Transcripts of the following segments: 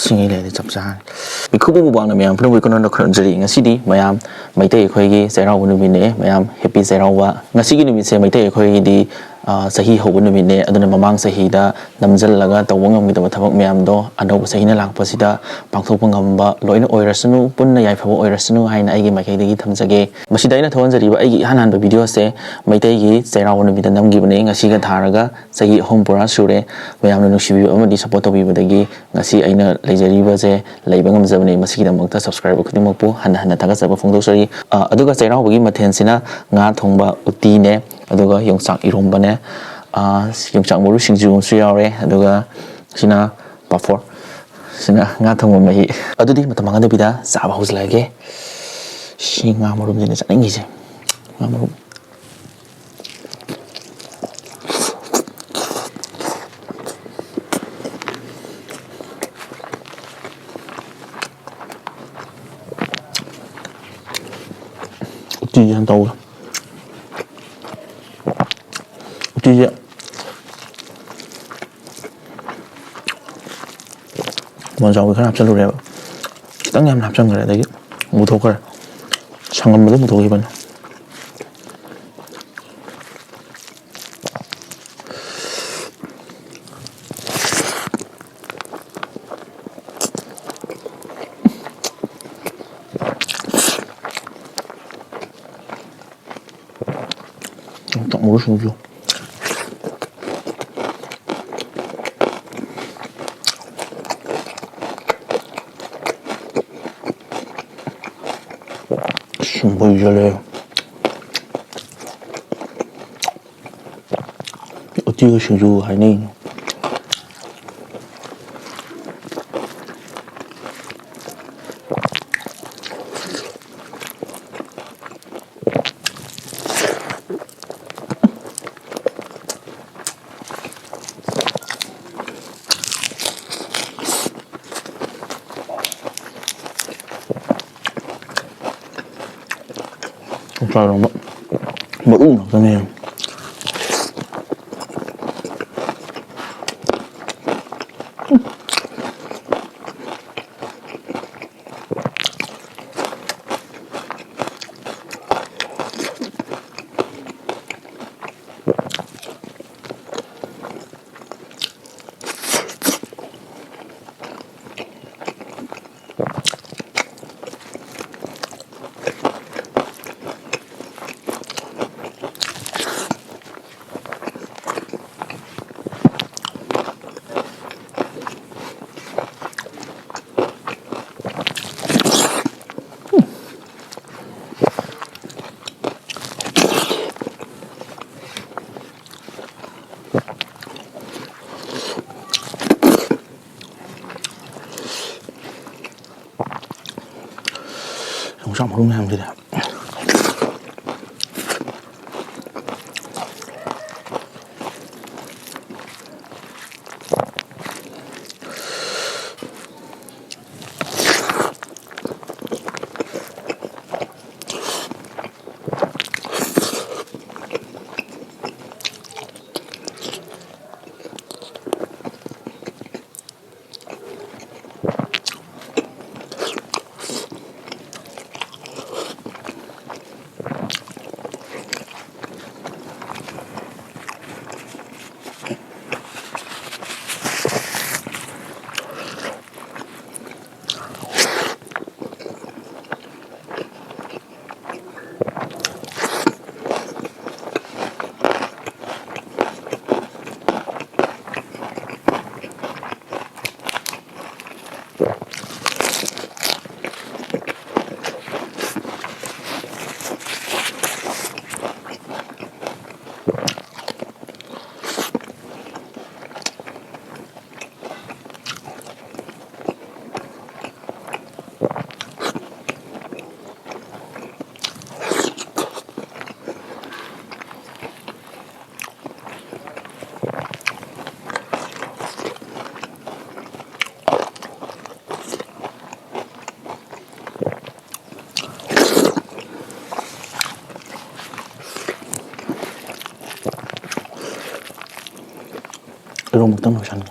ꯁꯤꯡꯉꯤ ꯂꯩꯔꯦ ꯆꯞ ꯆꯥꯔꯦ ꯃꯤꯈꯨꯕ ꯃꯨꯛꯕꯥꯡꯅ ꯃꯌꯥꯝ ꯄꯨꯝꯅꯃꯛ ꯀꯩꯅꯣꯗ ꯈꯨꯔꯨꯝꯖꯔꯤ ꯉꯁꯤꯗꯤ ꯃꯌꯥꯝ ꯃꯩꯇꯩ ꯑꯩꯈꯣꯏꯒꯤ ꯆꯩꯔꯥꯎꯕ ꯅꯨꯃꯤꯠꯅꯦ ꯃꯌꯥꯝ ꯍꯦꯄꯤ ꯆꯩꯔꯥꯎꯕ ꯉꯁꯤꯒꯤ ꯅꯨꯃꯤꯠꯁꯦ ꯃꯩꯇꯩ ꯑꯩꯈꯣꯏꯒꯤꯗꯤ ꯆꯍꯤ ꯍꯧꯕ ꯅꯨꯃꯤꯠꯅꯦ ꯑꯗꯨꯅ ꯃꯃꯥꯡ ꯆꯍꯤꯗ ꯅꯝꯖꯜꯂꯒ ꯇꯧꯕ ꯉꯝꯈꯤꯗꯕ ꯊꯕꯛ ꯃꯌꯥꯝꯗꯣ ꯑꯅꯧꯕ ꯆꯍꯤꯅ ꯂꯥꯛꯄꯁꯤꯗ ꯄꯥꯡꯊꯣꯛꯄ ꯉꯝꯕ ꯂꯣꯏꯅ ꯑꯣꯏꯔꯁꯅꯨ ꯄꯨꯟꯅ ꯌꯥꯏꯐꯕ ꯑꯣꯏꯔꯁꯅꯨ ꯍꯥꯏꯅ ꯑꯩꯒꯤ ꯃꯥꯏꯀꯩꯗꯒꯤ ꯊꯝꯖꯒꯦ ꯃꯁꯤꯗ ꯑꯩꯅ ꯊꯣꯛꯍꯟꯖꯔꯤꯕ ꯑꯩꯒꯤ ꯏꯍꯥꯟ ꯍꯥꯟꯕ ꯚꯤꯗꯤꯑꯣꯁꯦ ꯃꯩꯇꯩꯒꯤ ꯆꯩꯔꯥꯎꯕ ꯅꯨꯃꯤꯠꯇ ꯅꯝꯈꯤꯕꯅꯦ ꯉꯁꯤꯒ ꯊꯥꯔꯒ ꯆꯍꯤ 3 ꯄꯨꯔꯥ ꯁꯨꯔꯦ ꯃꯌꯥꯝꯅ ꯅꯨꯡꯁꯤꯕꯤꯕ ꯑꯃꯗꯤ ꯁꯄꯣꯔꯠ ꯇꯧꯕꯤꯕꯗꯒꯤ ꯉꯁꯤ ꯑꯩꯅ ꯂꯩꯖꯔꯤꯕꯁꯦ ꯂꯩꯕ ꯉꯝꯖꯕꯅꯦ ꯃꯁꯤꯒꯤꯗꯃꯛꯇ ꯁꯕꯁꯀ꯭ꯔꯥꯏꯕꯔ ꯈꯨꯗꯤꯡꯃꯛꯄꯨ ꯍꯟꯅ ꯍꯟꯅ ꯊꯥꯒꯠꯆꯕ ꯐꯣꯡꯗꯣꯛꯆꯔꯤ ꯑꯗꯨꯒ ꯆꯩꯔꯥꯎꯕꯒꯤ ꯃꯊꯦꯜꯁꯤꯅ ꯉꯥ ꯊꯣꯡꯕ ꯎꯇꯤꯅꯦ ꯑꯗꯨꯒ ꯌꯣꯡꯆꯥꯛ ꯏꯔꯣꯝꯕꯅꯦ ꯌꯣꯡꯆꯥꯛ ꯃꯔꯨ ꯁꯤꯡꯖꯨ ꯑꯃꯁꯨ ꯌꯥꯎꯔꯦ ꯑꯗꯨꯒ ꯁꯤꯅ ꯄꯥꯐꯣꯔ ꯁꯤꯅ ꯉꯥ ꯊꯣꯡꯕ ꯃꯍꯤ ꯑꯗꯨꯗꯤ ꯃꯇꯝ ꯃꯥꯡꯍꯟꯗꯕꯤꯗ ꯆꯥꯕ ꯍꯧꯖꯤꯜꯂꯛꯑꯒꯦ ꯁꯤ ꯉꯥ ꯃꯔꯨꯝꯁꯤꯅ ꯆꯥꯅꯤꯡꯉꯤꯁꯦ ꯉꯥ ꯃꯔꯨꯝ 우티지 한다고 우티지 먼저 우리 그냥 합쳐놓으래요 식당에 한번 합쳐놓으래 되게 무더걸 상관보다 무더기만 딱 먹을 수 없죠 뭐 이절래요 어찌가 신주 하니 쌀은 뭐 나잖아요 영상 모르면 하면 되냐 이런 먹던 노션이야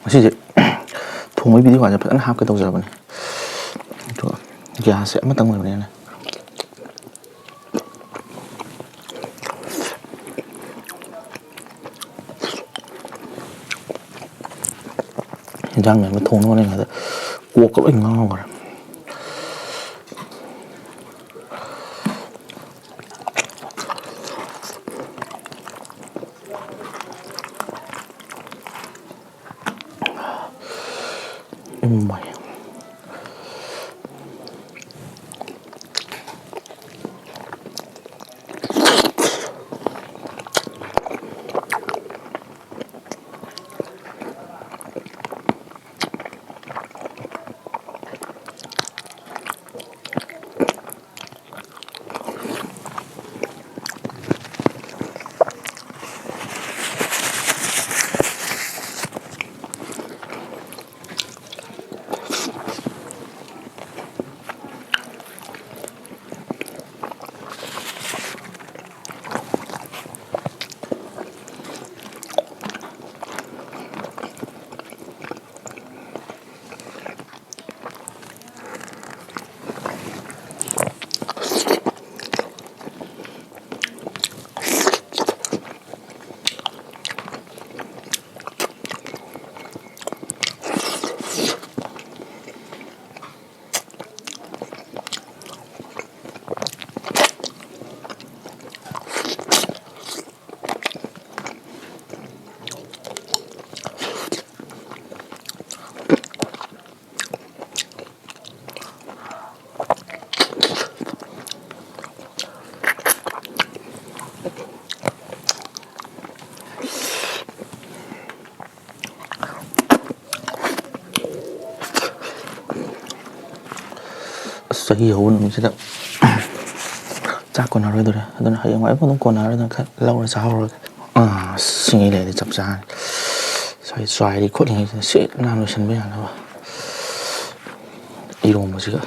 ꯃꯁꯤꯁꯦ ꯊꯣꯡꯕꯒꯤ ꯚꯤꯗꯤꯑꯣꯒꯁꯦ ꯐꯖꯅ ꯍꯥꯞꯀꯦ ꯇꯧꯖꯕꯅꯦ ꯑꯗꯨꯒ ꯒ꯭ꯌꯥꯁꯁꯦ ꯑꯃꯇꯪ ꯑꯣꯏꯕꯅꯤꯅ ꯏꯟꯖꯥꯡ ꯃꯌꯥꯝꯗꯣ ꯊꯣꯡꯅꯕ ꯍꯣꯠꯅꯔꯤꯉꯩꯗ ꯀꯣꯛꯀ ꯂꯣꯏ ꯉꯥꯎꯈ꯭ꯔꯦ ꯏꯃꯥꯏ ꯆꯍꯤ ꯍꯧꯕ ꯅꯨꯃꯤꯠꯁꯤꯗ ꯆꯥꯛ ꯀꯣꯟꯅꯔꯣꯏꯗꯣꯔꯦ ꯑꯗꯨꯅ ꯍꯌꯦꯡꯋꯥꯏꯐꯥꯎ ꯑꯗꯨꯝ ꯀꯣꯟꯅꯔꯣꯏꯗꯅ ꯈꯔ ꯂꯧꯔ ꯆꯥꯍꯧꯔꯒꯦ ꯁꯤꯡꯉꯩ ꯂꯩꯔꯗꯤ ꯆꯞ ꯆꯥꯔꯅꯤ ꯁ꯭ꯋꯥꯏ ꯆ꯭ꯋꯥꯏꯔꯤ ꯈꯣꯠꯂꯤꯉꯩꯁꯤꯗ ꯁꯤꯠ ꯅꯥꯟꯅ ꯂꯣꯏꯁꯤꯟꯕ ꯌꯥꯅꯕ ꯏꯔꯣꯝꯕꯁꯤꯒ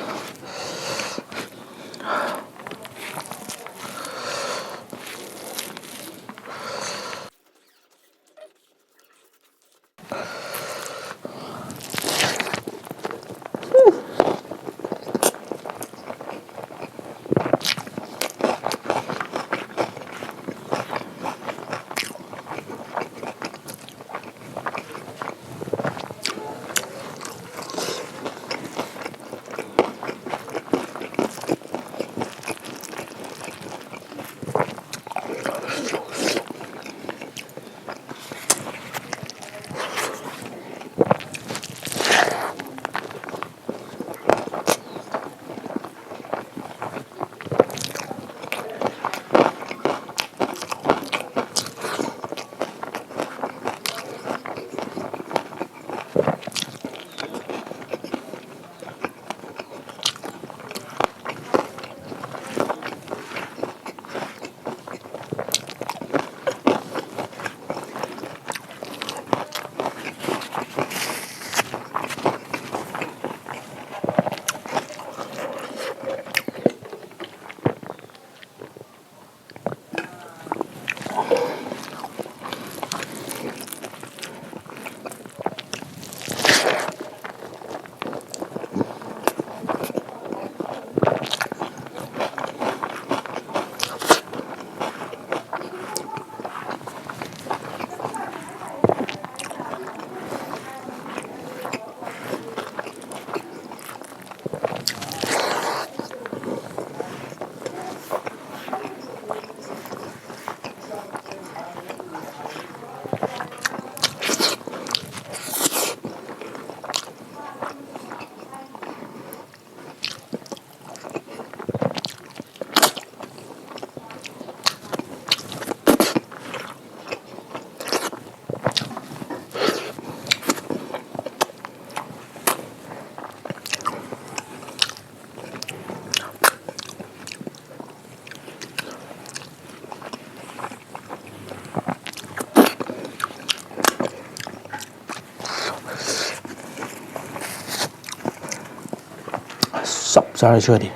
ꯆꯞ ꯆꯥꯔ ꯁꯣꯏꯗꯤ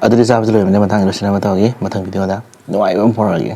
ꯑꯗꯨꯗꯤ ꯆꯥꯕꯁꯨ ꯂꯣꯏꯕꯅꯦ ꯃꯊꯪꯒꯤ ꯂꯣꯏꯁꯤꯟꯅꯕ ꯇꯧꯔꯒꯦ ꯃꯊꯪ ꯚꯤꯗꯤꯑꯣꯗ ꯅꯨꯡꯉꯥꯏꯕ ꯑꯃ ꯐꯥꯎꯔꯛꯑꯒꯦ